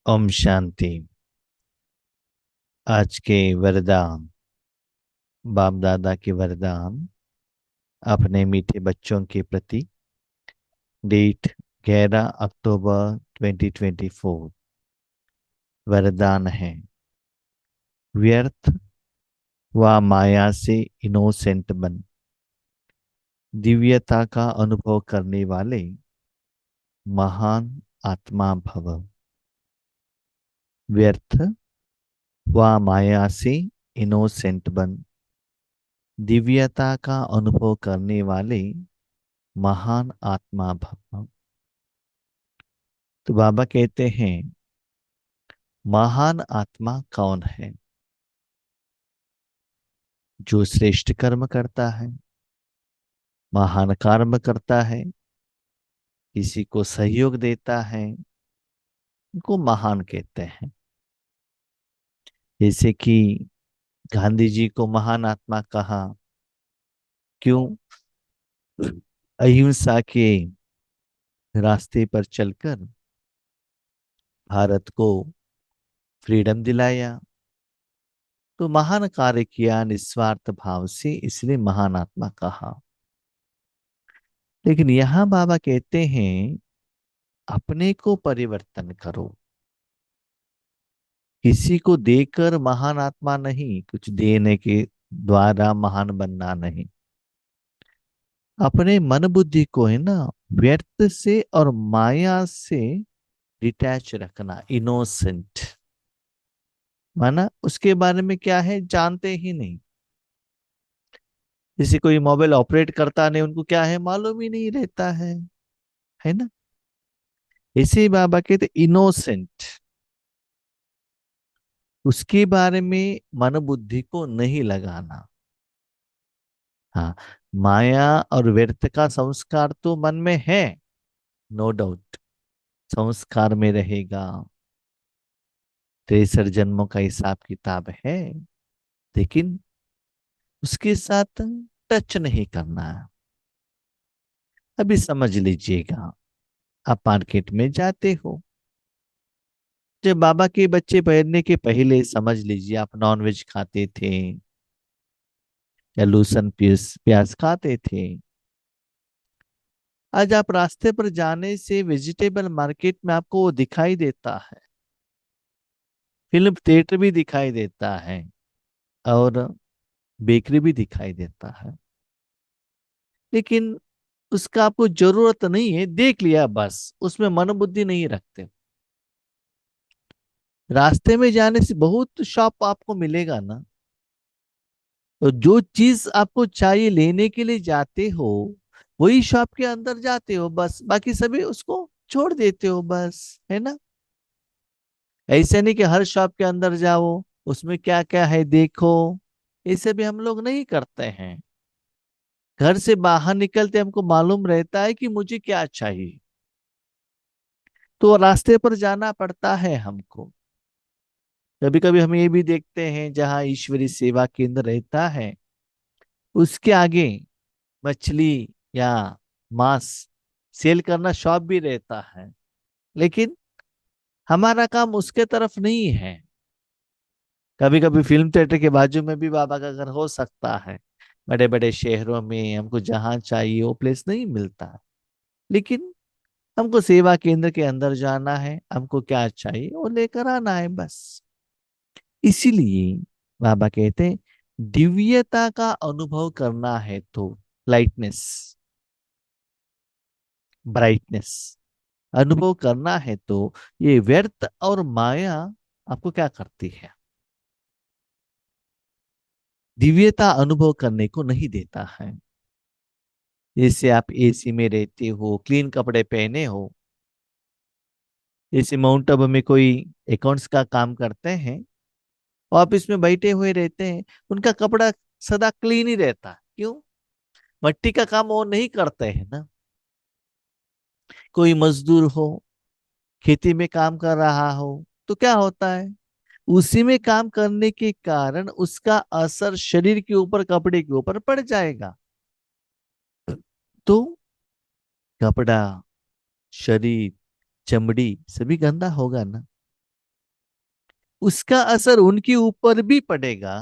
ओम शांति। आज के वरदान, बाप दादा के वरदान अपने मीठे बच्चों के प्रति। डेट 11 अक्टूबर 2024। वरदान है, व्यर्थ व माया से इनोसेंट बन, दिव्यता का अनुभव करने वाले महान आत्मा भव। व्यर्थ व माया से इनोसेंट बन, दिव्यता का अनुभव करने वाले महान आत्मा भव। तो बाबा कहते हैं, महान आत्मा कौन है? जो श्रेष्ठ कर्म करता है, महान कर्म करता है, किसी को सहयोग देता है, उनको महान कहते हैं। जैसे कि गांधी जी को महान आत्मा कहा, क्यों? अहिंसा के रास्ते पर चलकर भारत को फ्रीडम दिलाया, तो महान कार्य किया निस्वार्थ भाव से, इसलिए महान आत्मा कहा। लेकिन यहां बाबा कहते हैं, अपने को परिवर्तन करो। किसी को देकर महान आत्मा नहीं, कुछ देने के द्वारा महान बनना नहीं। अपने मन बुद्धि को है ना, व्यर्थ से और माया से डिटैच रखना, इनोसेंट। माना उसके बारे में क्या है जानते ही नहीं। जैसे कोई मोबाइल ऑपरेट करता नहीं, उनको क्या है मालूम ही नहीं रहता है ना। इसे ही बाबा कहते इनोसेंट। उसके बारे में मन बुद्धि को नहीं लगाना। हाँ, माया और व्यर्थ का संस्कार तो मन में है, नो डाउट, संस्कार में रहेगा। 63 जन्मों का हिसाब किताब है, लेकिन उसके साथ टच नहीं करना है। अभी समझ लीजिएगा, आप मार्केट में जाते हो, जब बाबा के बच्चे पहनने के पहले समझ लीजिए आप नॉनवेज खाते थे या लूसन पीस प्याज खाते थे। आज आप रास्ते पर जाने से वेजिटेबल मार्केट में आपको वो दिखाई देता है, फिल्म थिएटर भी दिखाई देता है, और बेकरी भी दिखाई देता है। लेकिन उसका आपको जरूरत नहीं है, देख लिया बस, उसमें मन बुद्धि नहीं रखते। रास्ते में जाने से बहुत शॉप आपको मिलेगा ना, तो जो चीज आपको चाहिए लेने के लिए जाते हो, वही शॉप के अंदर जाते हो बस, बाकी सभी उसको छोड़ देते हो बस, है ना। ऐसे नहीं कि हर शॉप के अंदर जाओ, उसमें क्या क्या है देखो। ऐसे भी हम लोग नहीं करते हैं। घर से बाहर निकलते हमको मालूम रहता है कि मुझे क्या चाहिए, तो रास्ते पर जाना पड़ता है हमको। कभी कभी हम ये भी देखते हैं, जहाँ ईश्वरी सेवा केंद्र रहता है, उसके आगे मछली या मांस सेल करना शॉप भी रहता है, लेकिन हमारा काम उसके तरफ नहीं है। कभी कभी फिल्म थिएटर के बाजू में भी बाबा का घर हो सकता है। बड़े बड़े शहरों में हमको जहां चाहिए वो प्लेस नहीं मिलता है, लेकिन हमको सेवा केंद्र के अंदर जाना है, हमको क्या चाहिए वो लेकर आना है बस। इसीलिए बाबा कहते हैं, दिव्यता का अनुभव करना है तो लाइटनेस, ब्राइटनेस अनुभव करना है तो ये व्यर्थ और माया आपको क्या करती है, दिव्यता अनुभव करने को नहीं देता है। जैसे आप एसी में रहते हो, क्लीन कपड़े पहने हो, जैसे माउंट आबू में कोई अकाउंट्स का काम करते हैं, ऑफिस में बैठे हुए रहते हैं, उनका कपड़ा सदा क्लीन ही रहता है। क्यों? मट्टी का काम वो नहीं करते हैं ना। कोई मजदूर हो, खेती में काम कर रहा हो, तो क्या होता है, उसी में काम करने के कारण उसका असर शरीर के ऊपर, कपड़े के ऊपर पड़ जाएगा। तो कपड़ा, शरीर, चमड़ी सभी गंदा होगा ना। उसका असर उनके ऊपर भी पड़ेगा।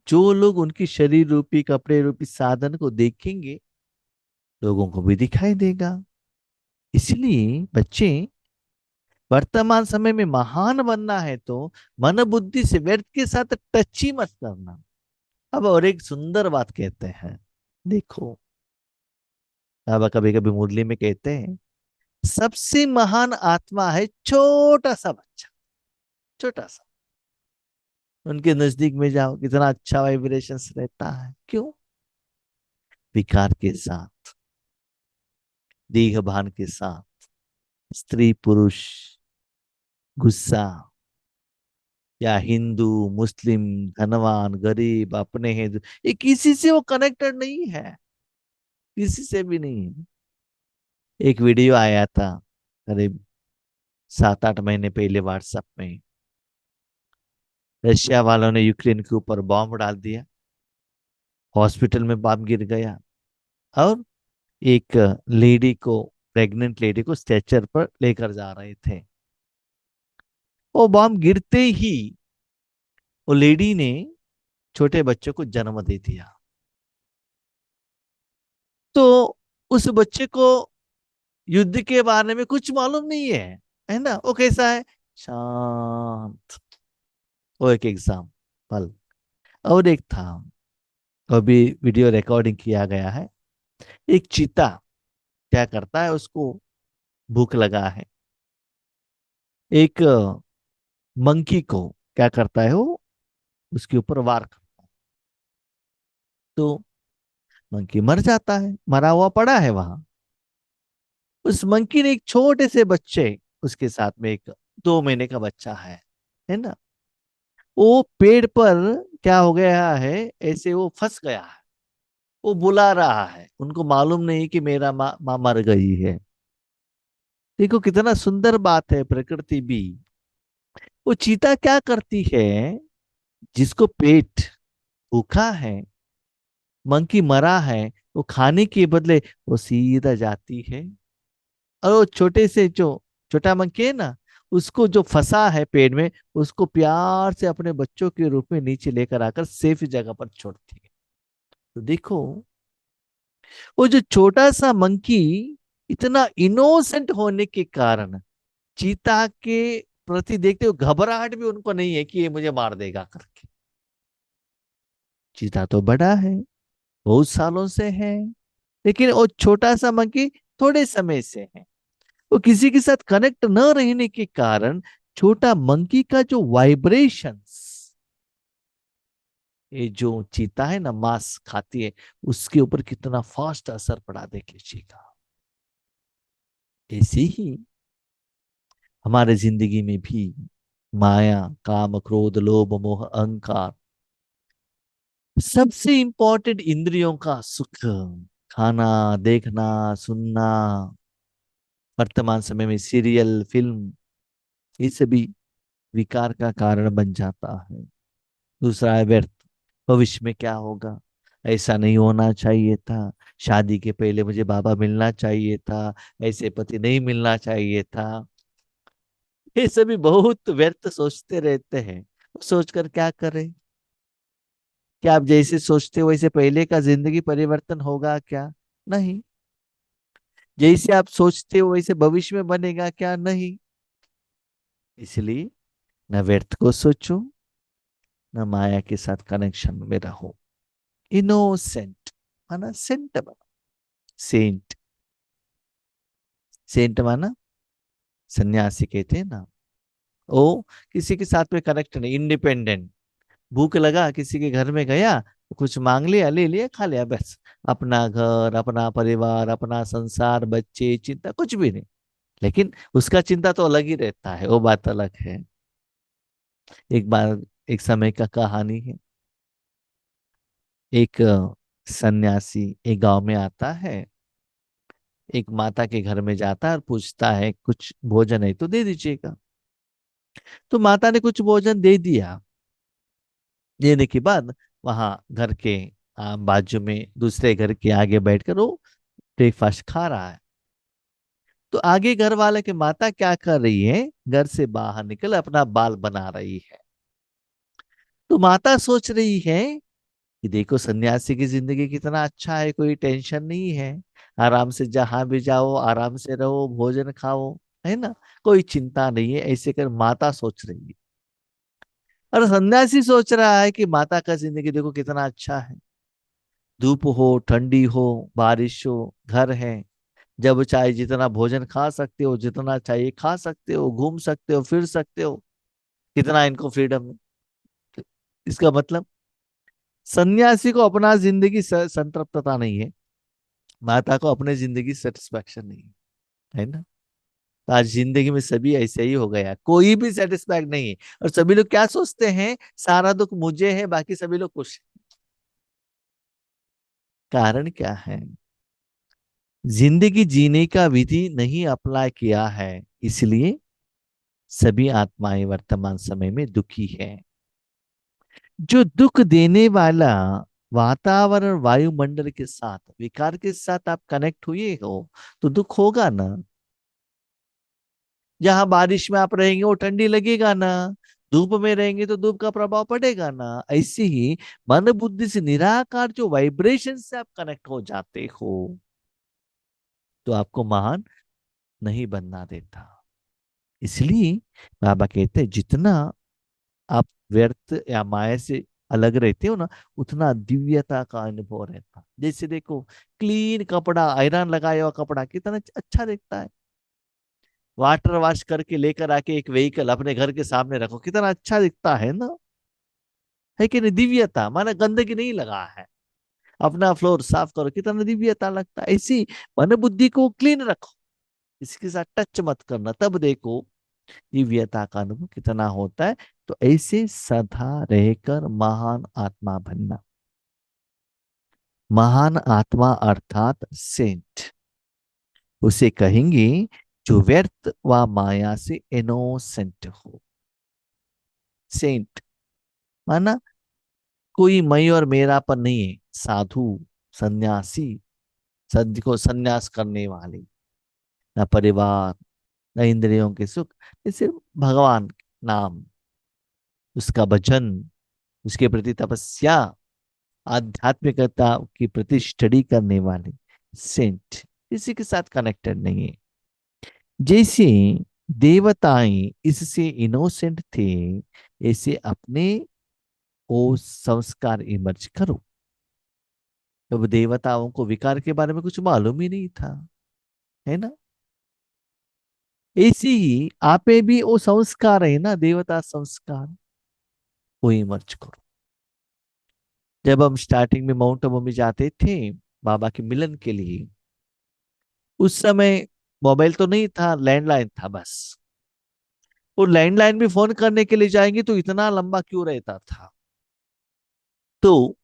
जो लोग उनकी शरीर रूपी कपड़े रूपी साधन को देखेंगे, लोगों को भी दिखाई देगा। इसलिए बच्चे, वर्तमान समय में महान बनना है तो मन बुद्धि से व्यर्थ के साथ टच ही मत करना। अब और एक सुंदर बात कहते हैं, देखो, बाबा कभी कभी मुरली में कहते हैं, सबसे महान आत्मा है छोटा सा बच्चा, छोटा सा। उनके नजदीक में जाओ, कितना अच्छा वाइब्रेशंस रहता है। क्यों? विकार के साथ, देह भान के साथ, स्त्री पुरुष, गुस्सा, या हिंदू मुस्लिम, धनवान गरीब, अपने हैं, ये किसी से वो कनेक्टेड नहीं है, किसी से भी नहीं। एक वीडियो आया था करीब 7-8 महीने पहले व्हाट्सएप में। रशिया वालों ने यूक्रेन के ऊपर बॉम्ब डाल दिया, हॉस्पिटल में बॉम्ब गिर गया, और एक लेडी को, प्रेग्नेंट लेडी को स्ट्रेचर पर लेकर जा रहे थे। वो बॉम्ब गिरते ही वो लेडी ने छोटे बच्चे को जन्म दे दिया। तो उस बच्चे को युद्ध के बारे में कुछ मालूम नहीं है ना? वो कैसा है? शांत। वो एक एग्जाम्पल। और एक था, अभी वीडियो रिकॉर्डिंग किया गया है। एक चीता क्या करता है, उसको भूख लगा है। एक मंकी को क्या करता है, वो उसके ऊपर वार करता है। तो मंकी मर जाता है, मरा हुआ पड़ा है वहां। उस मंकी ने एक छोटे से बच्चे, उसके साथ में एक 2 महीने का बच्चा है ना, वो पेड़ पर क्या हो गया है, ऐसे वो फंस गया है। वो बुला रहा है, उनको मालूम नहीं कि मेरा माँ मर गई है। देखो कितना सुंदर बात है, प्रकृति भी। वो चीता क्या करती है, जिसको पेट भूखा है, मंकी मरा है, वो खाने के बदले वो सीधा जाती है, और वो छोटे से जो छोटा मंकी है ना, उसको जो फंसा है पेड़ में, उसको प्यार से अपने बच्चों के रूप में नीचे लेकर आकर सेफ जगह पर छोड़ती है। तो देखो, वो जो छोटा सा मंकी इतना इनोसेंट होने के कारण चीता के प्रति देखते हुए घबराहट भी उनको नहीं है कि ये मुझे मार देगा करके। चीता तो बड़ा है, बहुत सालों से है, लेकिन वो छोटा सा मंकी थोड़े समय से है। वो किसी के साथ कनेक्ट न रहने के कारण छोटा मंकी का जो वाइब्रेशंस, ये जो चीता है ना मांस खाती है, उसके ऊपर कितना फास्ट असर पड़ा देख लीजिएगा। ऐसे ही हमारे जिंदगी में भी माया, काम, क्रोध, लोभ, मोह, अहंकार, सबसे इंपॉर्टेंट इंद्रियों का सुख, खाना, देखना, सुनना, वर्तमान समय में सीरियल, फिल्म, ये सभी विकार का कारण बन जाता है। दूसरा है व्यर्थ, भविष्य में क्या होगा, ऐसा नहीं होना चाहिए था, शादी के पहले मुझे बाबा मिलना चाहिए था, ऐसे पति नहीं मिलना चाहिए था। ये सभी बहुत व्यर्थ सोचते रहते हैं। सोचकर क्या करें? क्या आप जैसे सोचते हो वैसे पहले का जिंदगी परिवर्तन होगा क्या? नहीं। जैसे आप सोचते हो वैसे भविष्य में बनेगा क्या? नहीं। इसलिए न व्यर्थ को सोचो, न माया के साथ कनेक्शन में रहो। इनोसेंट माना सेंट बनो। सेंट, सेंट माना सन्यासी कहते हैं ना। ओ, किसी के साथ में कनेक्ट नहीं, इंडिपेंडेंट। भूख लगा, किसी के घर में गया, कुछ मांग लिया, ले लिया, खा लिया, बस। अपना घर, अपना परिवार, अपना संसार, बच्चे, चिंता कुछ भी नहीं। लेकिन उसका चिंता तो अलग ही रहता है, वो बात अलग है। एक बार, एक समय का कहानी है। एक सन्यासी एक गांव में आता है, एक माता के घर में जाता है और पूछता है कुछ भोजन है तो दे दीजिएगा। तो माता ने कुछ भोजन दे दिया। देने के बाद वहां घर के बाजू में दूसरे घर के आगे बैठकर वो ब्रेकफास्ट खा रहा है। तो आगे घर वाले की माता क्या कर रही है, घर से बाहर निकल अपना बाल बना रही है। तो माता सोच रही है कि देखो सन्यासी की जिंदगी कितना अच्छा है, कोई टेंशन नहीं है, आराम से जहां भी जाओ आराम से रहो, भोजन खाओ, है ना, कोई चिंता नहीं है, ऐसे कर माता सोच रही है। और सन्यासी सोच रहा है कि माता का जिंदगी देखो कितना अच्छा है, धूप हो, ठंडी हो, बारिश हो, घर है, जब चाहे जितना भोजन खा सकते हो, जितना चाहिए खा सकते हो, घूम सकते हो, फिर सकते हो, कितना इनको फ्रीडम है। इसका मतलब सन्यासी को अपना जिंदगी संतृप्तता नहीं है, माता को अपने जिंदगी सेटिस्फैक्शन नहीं है, है ना। तो आज जिंदगी में सभी ऐसे ही हो गया, कोई भी सेटिस्फैक्ट नहीं है, और सभी लोग क्या सोचते हैं, सारा दुख मुझे है, बाकी सभी लोग खुश हैं। कारण क्या है, जिंदगी जीने का विधि नहीं अप्लाई किया है, इसलिए सभी आत्माएं वर्तमान समय में दुखी है। जो दुख देने वाला वातावरण वायुमंडल के साथ, विकार के साथ आप कनेक्ट हुए हो, तो दुख होगा ना। जहां बारिश में आप रहेंगे वो ठंडी लगेगा ना, धूप में रहेंगे तो धूप का प्रभाव पड़ेगा ना। ऐसे ही मन बुद्धि से निराकार जो वाइब्रेशन से आप कनेक्ट हो जाते हो, तो आपको महान नहीं बनना देता। इसलिए बाबा कहते हैं जितना आप व्यर्थ या माया से अलग रहते हो ना, उतना दिव्यता का अनुभव रहता। जैसे देखो, क्लीन कपड़ा, आयरन लगाया हुआ कपड़ा कितना अच्छा दिखता है, वाटर वॉश करके लेकर आके एक व्हीकल अपने घर के सामने रखो, कितना अच्छा दिखता है ना, है कि नहीं। दिव्यता माना गंदगी नहीं लगा है, अपना फ्लोर साफ करो, कितना दिव्यता लगता है। ऐसी मन बुद्धि को क्लीन रखो, इसके साथ टच मत करना, तब देखो दिव्यता का अनुभव कितना होता है। तो ऐसे सदा रहकर महान आत्मा बनना। महान आत्मा अर्थात सेंट उसे कहेंगे जो व्यर्थ व माया से इनोसेंट हो। सेंट माना कोई मैं और मेरा पर नहीं है, साधु, सन्यासी, सद को सन्यास करने वाले, न परिवार, न इंद्रियों के सुख, जैसे भगवान नाम, उसका भजन, उसके प्रति तपस्या, आध्यात्मिकता की प्रति स्टडी करने वाले सेंट, इसी के साथ कनेक्टेड नहीं है। जैसे देवताएं इससे इनोसेंट थे, ऐसे अपने ओ संस्कार इमर्ज करो। अब देवताओं को विकार के बारे में कुछ मालूम ही नहीं था, है ना। ऐसे ही आपे भी वो संस्कार है ना, देवता संस्कार, वो इमर्ज करो। जब हम स्टार्टिंग में माउंट आबू में जाते थे बाबा के मिलन के लिए, उस समय मोबाइल तो नहीं था, लैंडलाइन था बस। वो लैंडलाइन भी फोन करने के लिए जाएंगे तो इतना लंबा क्यों रहता था। तो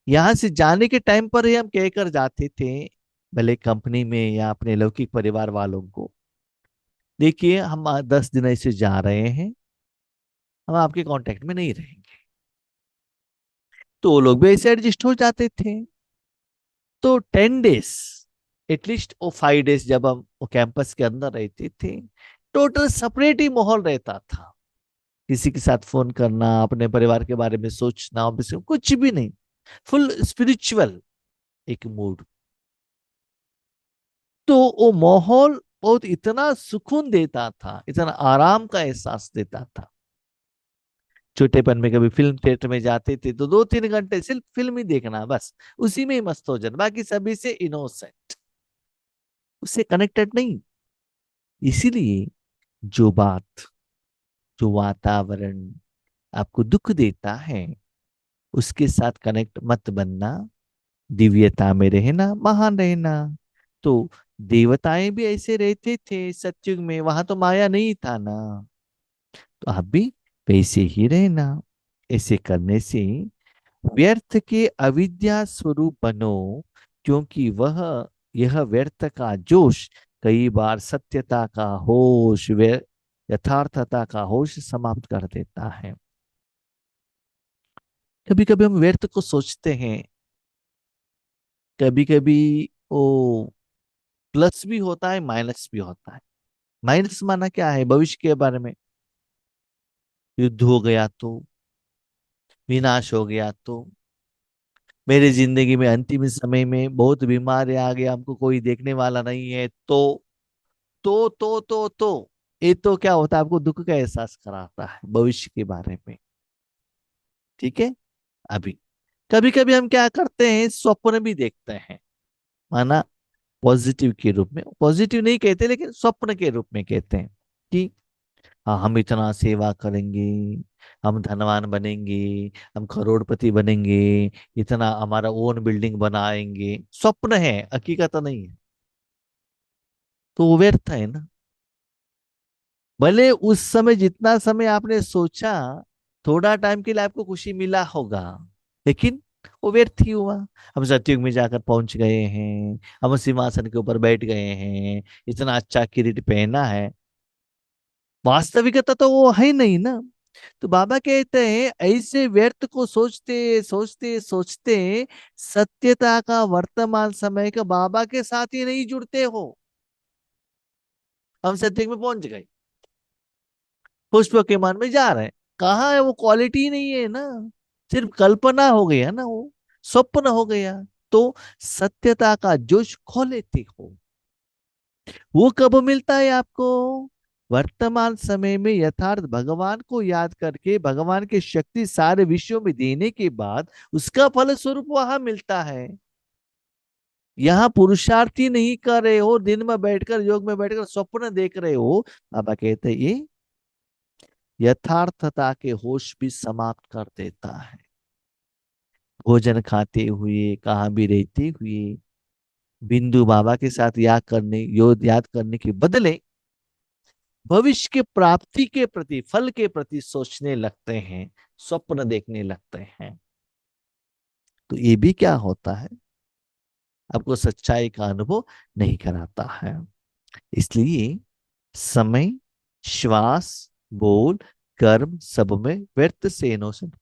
यहां से जाने के टाइम पर ही हम कहकर जाते थे, भले कंपनी में या अपने लौकिक परिवार वालों को, देखिए हम 10 दिन ऐसे जा रहे हैं, हम आपके कांटेक्ट में नहीं रहेंगे। तो वो लोग भी ऐसे एडजस्ट हो जाते थे। तो 10 डेज, एटलीस्ट वो 5 डेज जब हम वो कैंपस के अंदर रहते थे, टोटल सेपरेट ही माहौल रहता था। किसी के साथ फोन करना, अपने परिवार के बारे में सोचना, ऑब्वियसली कुछ भी नहीं, फुल स्पिरिचुअल एक मूड। तो वो माहौल बहुत इतना सुकून देता था, इतना आराम का एहसास देता था। छोटेपन में कभी फिल्म थिएटर में जाते थे तो 2-3 घंटे सिर्फ फिल्म ही देखना, बस उसी में ही मस्त हो जाना, बाकी सभी से इनोसेंट, उससे कनेक्टेड नहीं। इसीलिए जो बात, जो वातावरण आपको दुख देता है, उसके साथ कनेक्ट मत बनना, दिव्यता में रहना, महान रहना। तो देवताएं भी ऐसे रहते थे सतयुग में, वहां तो माया नहीं था ना। तो आप भी वैसे ही रहना। ऐसे करने से व्यर्थ के अविद्या स्वरूप बनो, क्योंकि वह यह व्यर्थ का जोश कई बार सत्यता का होश, यथार्थता का होश समाप्त कर देता है। कभी कभी हम व्यर्थ को सोचते हैं, कभी कभी वो प्लस भी होता है, माइनस भी होता है। माइनस माना क्या है, भविष्य के बारे में, युद्ध हो गया तो, विनाश हो गया तो, मेरे जिंदगी में अंतिम समय में बहुत बीमारी आ गया, हमको कोई देखने वाला नहीं है तो ये तो क्या होता है, आपको दुख का एहसास कराता है भविष्य के बारे में। ठीक है। अभी कभी कभी हम क्या करते हैं, स्वप्न भी देखते हैं, माना पॉजिटिव के रूप में, पॉजिटिव नहीं कहते लेकिन स्वप्न के रूप में कहते हैं कि हाँ हम इतना सेवा करेंगे, हम धनवान बनेंगे, हम करोड़पति बनेंगे, इतना हमारा ओन बिल्डिंग बनाएंगे। स्वप्न है, हकीकत नहीं है। तो वो व्यर्थ है ना। भले उस समय जितना समय आपने सोचा, थोड़ा टाइम के लिए आपको खुशी मिला होगा, लेकिन वो व्यर्थ ही हुआ। हम सत्युग में जाकर पहुंच गए हैं, हम सिंहासन के ऊपर बैठ गए हैं, इतना अच्छा किरीट पहना है, वास्तविकता तो वो है नहीं ना। तो बाबा कहते हैं ऐसे व्यर्थ को सोचते सोचते सोचते सत्यता का वर्तमान समय का बाबा के साथ ही नहीं जुड़ते हो। हम सत्युग में पहुंच गए, पुष्प के मान में जा रहे हैं, कहाँ है वो क्वालिटी नहीं है ना, सिर्फ कल्पना हो गया ना, वो स्वप्न हो गया। तो सत्यता का जोश खो लेते हो। वो कब मिलता है आपको? वर्तमान समय में यथार्थ भगवान को याद करके भगवान की शक्ति सारे विश्वों में देने के बाद उसका फल स्वरूप वहां मिलता है। यहाँ पुरुषार्थ ही नहीं कर रहे हो, दिन में बैठकर योग में बैठकर स्वप्न देख रहे हो। बाबा कहते हैं ये यथार्थता के होश भी समाप्त कर देता है। भोजन खाते हुए, कहाँ भी रहते हुए, बिंदु बाबा के साथ याद करने के बदले भविष्य के प्राप्ति के प्रति, फल के प्रति सोचने लगते हैं, स्वप्न देखने लगते हैं। तो ये भी क्या होता है, आपको सच्चाई का अनुभव नहीं कराता है। इसलिए समय, श्वास, बोल, कर्म सब में व्यर्थ से इनोसेंट,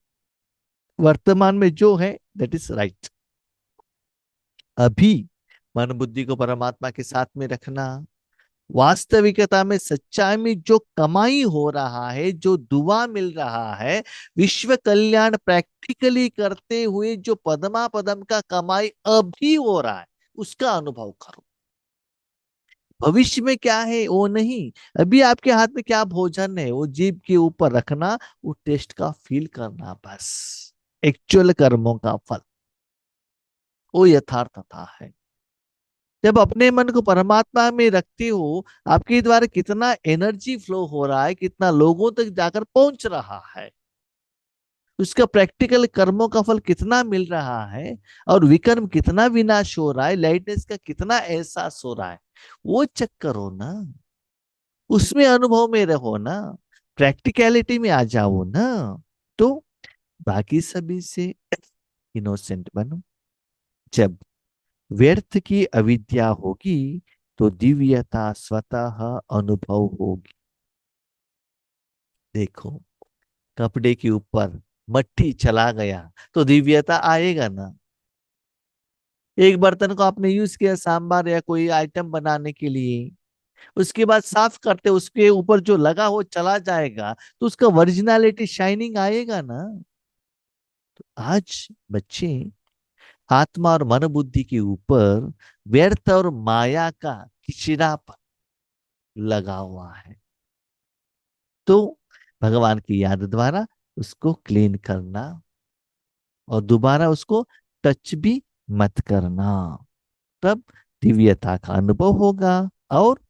वर्तमान में जो है दैट इज राइट। अभी मन बुद्धि को परमात्मा के साथ में रखना, वास्तविकता में सच्चाई में जो कमाई हो रहा है, जो दुआ मिल रहा है, विश्व कल्याण प्रैक्टिकली करते हुए जो पदमा पदम का कमाई अभी हो रहा है, उसका अनुभव करो। भविष्य में क्या है वो नहीं, अभी आपके हाथ में क्या भोजन है वो जीभ के ऊपर रखना, वो टेस्ट का फील करना बस। एक्चुअल कर्मों का फल वो यथार्थता है। जब अपने मन को परमात्मा में रखते हो, आपके द्वारा कितना एनर्जी फ्लो हो रहा है, कितना लोगों तक जाकर पहुंच रहा है, उसका प्रैक्टिकल कर्मों का फल कितना मिल रहा है, और विकर्म कितना विनाश हो रहा है, लाइटनेस का कितना एहसास हो रहा है, वो चेक करो ना, उसमें अनुभव में रहो ना, प्रैक्टिकलिटी में आ जाओ ना। तो बाकी सभी से इनोसेंट बनो। जब व्यर्थ की अविद्या होगी तो दिव्यता स्वतः अनुभव होगी। देखो, कपड़े के ऊपर मट्टी चला गया तो दिव्यता आएगा ना। एक बर्तन को आपने यूज किया सांबार या कोई आइटम बनाने के लिए, उसके बाद साफ करते उसके ऊपर जो लगा हो चला जाएगा, तो उसका ओरिजिनलिटी शाइनिंग आएगा ना। आज बच्चे आत्मा और मन बुद्धि के ऊपर व्यर्थ और माया का किचड़ापन लगा हुआ है। तो भगवान की याद द्वारा उसको क्लीन करना, और दोबारा उसको टच भी मत करना, तब दिव्यता का अनुभव होगा। और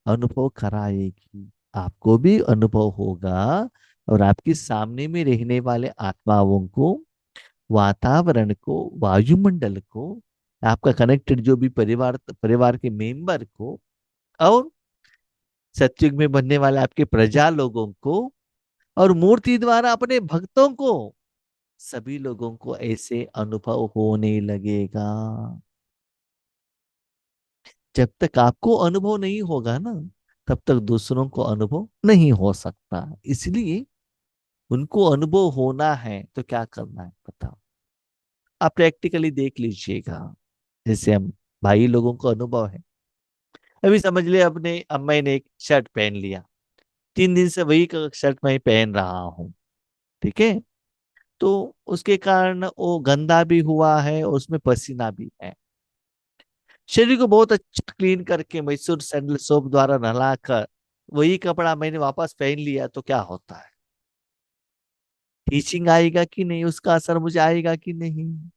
अनुभव कराएगी, आपको भी अनुभव होगा, और आपके सामने में रहने वाले आत्माओं को, वातावरण को, वायुमंडल को, आपका कनेक्टेड जो भी परिवार परिवार के मेंबर को, और सत्युग में बनने वाले आपके प्रजा लोगों को, और मूर्ति द्वारा अपने भक्तों को, सभी लोगों को ऐसे अनुभव होने लगेगा। जब तक आपको अनुभव नहीं होगा ना, तब तक दूसरों को अनुभव नहीं हो सकता। इसलिए उनको अनुभव होना है तो क्या करना है बताओ, आप प्रैक्टिकली देख लीजिएगा। जैसे हम भाई लोगों को अनुभव है, अभी समझ ले अपने अम्मा ने एक शर्ट पहन लिया, 3 दिन से वही शर्ट मैं पहन रहा हूँ, ठीक है। तो उसके कारण वो गंदा भी हुआ है और उसमें पसीना भी है। शरीर को बहुत अच्छा क्लीन करके मैसूर सैंडल सोप द्वारा नहलाकर वही कपड़ा मैंने वापस पहन लिया तो क्या होता है? टीचिंग आएगा कि नहीं, उसका असर मुझे आएगा कि नहीं?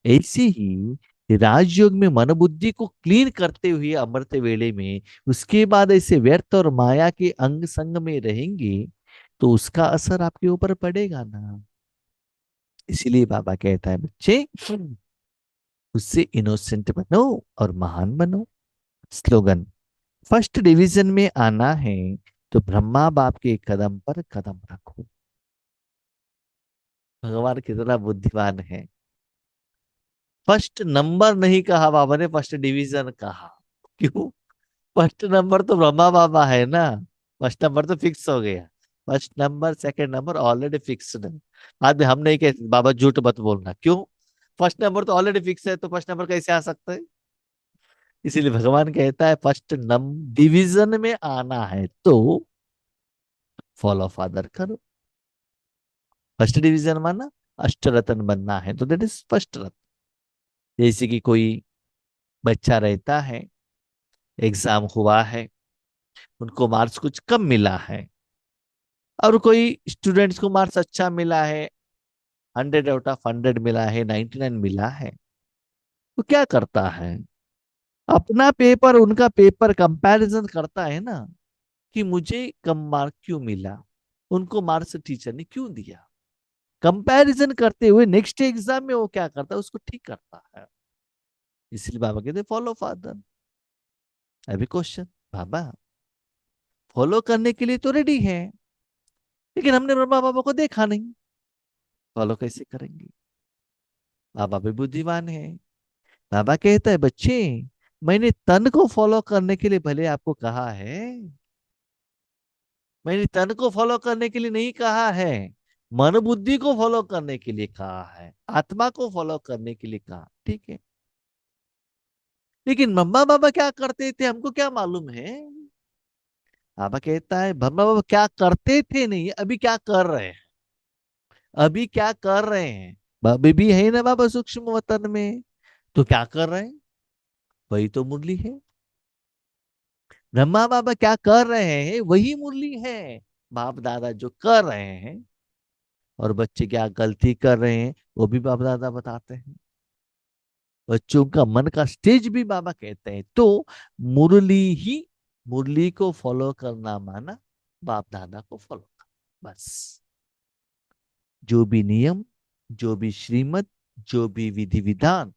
ऐसे ही राजयोग में मन बुद्धि को क्लीन करते हुए अमृत वेले में उसके बाद ऐसे व्यर्थ और माया के अंग संग में रहेंगे तो उसका असर आपके ऊपर पड़ेगा ना। इसीलिए बाबा कहता है बच्चे, उससे इनोसेंट बनो और महान बनो। स्लोगन, फर्स्ट डिवीजन में आना है तो ब्रह्मा बाप के कदम पर कदम रखो। भगवान कितना बुद्धिमान है। फर्स्ट नंबर नहीं कहा बाबा ने, फर्स्ट डिवीजन कहा। क्यों? फर्स्ट नंबर तो ब्रह्मा बाबा है ना। फर्स्ट नंबर तो फिक्स हो गया। First number second number already fixed है। बाद में हम नहीं कहते बाबा झूठ मत बोलना। क्यों? फर्स्ट नंबर तो ऑलरेडी फिक्स है, तो फर्स्ट नंबर कैसे आ सकता है? इसीलिए भगवान कहता है फर्स्ट डिवीजन में आना है तो फॉलो फादर करो। फर्स्ट डिवीजन माना अष्टरत्न बनना है तो दैट इज फर्स्ट रत्न। जैसे कि कोई बच्चा रहता है, एग्जाम हुआ है, उनको मार्क्स कुछ कम मिला है, और कोई स्टूडेंट्स को मार्क्स अच्छा मिला है, 100 आउट ऑफ 100 मिला है, 99 मिला है, तो क्या करता है? अपना पेपर उनका पेपर कंपैरिजन करता है ना, कि मुझे कम मार्क क्यों मिला, उनको मार्क्स टीचर ने क्यों दिया। कंपैरिजन करते हुए नेक्स्ट एग्जाम में वो क्या करता है, उसको ठीक करता है। इसलिए बाबा कहते फॉलो फादर। अभी क्वेश्चन, बाबा फॉलो करने के लिए तो रेडी है, लेकिन हमने ब्रह्मा बाबा को देखा नहीं, फॉलो कैसे करेंगे? बाबा भी बुद्धिमान है। बाबा कहता है बच्चे, मैंने तन को फॉलो करने के लिए भले आपको कहा है, मैंने तन को फॉलो करने के लिए नहीं कहा है, मन बुद्धि को फॉलो करने के लिए कहा है, आत्मा को फॉलो करने के लिए कहा, ठीक है। लेकिन मम्मा बाबा क्या करते थे हमको क्या मालूम है? बाबा कहता है मम्मा बाबा क्या करते थे नहीं, अभी क्या कर रहे हैं। अभी क्या कर रहे हैं? अभी भी है ना बाबा सूक्ष्म वतन में, तो क्या कर रहे हैं? वही तो मुरली है। ब्रह्मा बाबा क्या कर रहे हैं वही मुरली है। बाप दादा जो कर रहे हैं, और बच्चे क्या गलती कर रहे हैं वो भी बाप दादा बताते हैं। बच्चों का मन का स्टेज भी बाबा कहते हैं। तो मुरली ही, मुरली को फॉलो करना माना बाप दादा को फॉलो करना, बस। जो भी नियम, जो भी श्रीमत, जो भी विधि विधान,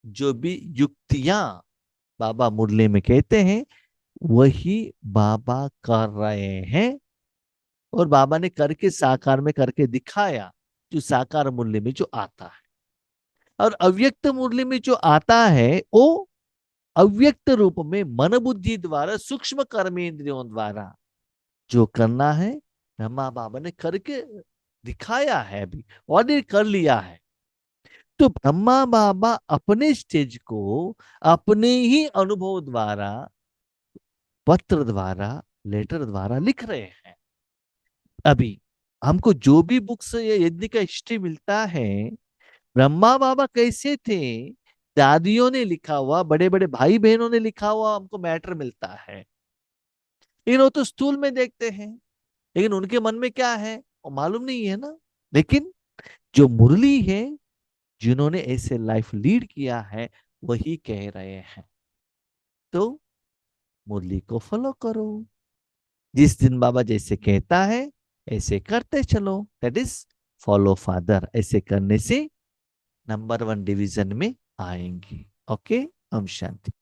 जो भी युक्तियां बाबा मुरली में कहते हैं, वही बाबा कर रहे हैं। और बाबा ने करके साकार में करके दिखाया, जो साकार मूल्य में जो आता है। और अव्यक्त मूल्य में जो आता है वो अव्यक्त रूप में मन बुद्धि द्वारा सूक्ष्म कर्मेंद्रियों द्वारा जो करना है, ब्रह्मा बाबा ने करके दिखाया है अभी, ऑडिट कर लिया है। तो ब्रह्मा बाबा अपने स्टेज को अपने ही अनुभव द्वारा, पत्र द्वारा, लेटर द्वारा लिख रहे हैं। अभी हमको जो भी बुक्स या यज्ञ का हिस्ट्री मिलता है, ब्रह्मा बाबा कैसे थे, दादियों ने लिखा हुआ, बड़े बड़े भाई बहनों ने लिखा हुआ हमको मैटर मिलता है। लेकिन वो तो स्थूल में देखते हैं, लेकिन उनके मन में क्या है वो मालूम नहीं है ना। लेकिन जो मुरली है, जिन्होंने ऐसे लाइफ लीड किया है, वही कह रहे हैं। तो मुरली को फॉलो करो। जिस दिन बाबा जैसे कहता है ऐसे करते चलो, दैट इज फॉलो फादर। ऐसे करने से नंबर 1 डिवीजन में आएंगी। ओके, हम शांति।